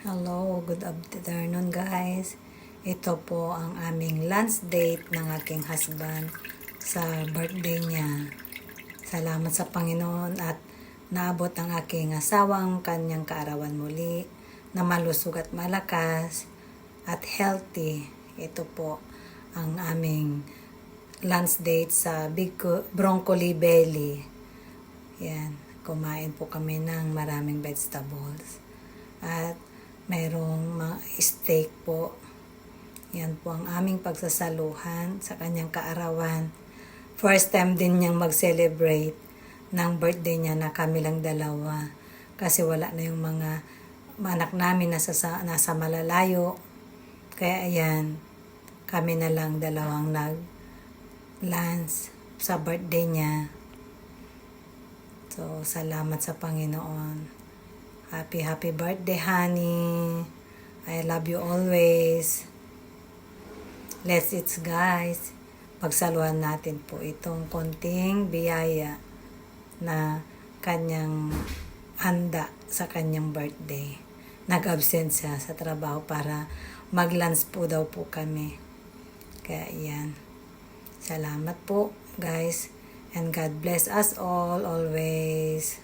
Hello, good afternoon guys. Ito po ang aming lunch date ng aking husband sa birthday niya. Salamat sa Panginoon at naabot ang aking asawang kanyang kaarawan muli na malusog at malakas at healthy. Ito po ang aming lunch date sa Broccoli Belly. Yan, kumain po kami ng maraming vegetables. At mayroong steak po. Yan po ang aming pagsasaluhan sa kanyang kaarawan. First time din niyang mag-celebrate ng birthday niya na kami lang dalawa. Kasi wala na yung mga anak namin nasa malalayo. Kaya ayan, kami na lang dalawang nag-lunch sa birthday niya. So, salamat sa Panginoon. Happy birthday, honey. I love you always. Let's eat, guys. Pagsaluhan natin po itong konting biyaya na kanyang handa sa kanyang birthday. Nag-absent siya sa trabaho para mag-lunch po daw po kami. Kaya yan. Salamat po, guys. And God bless us all always.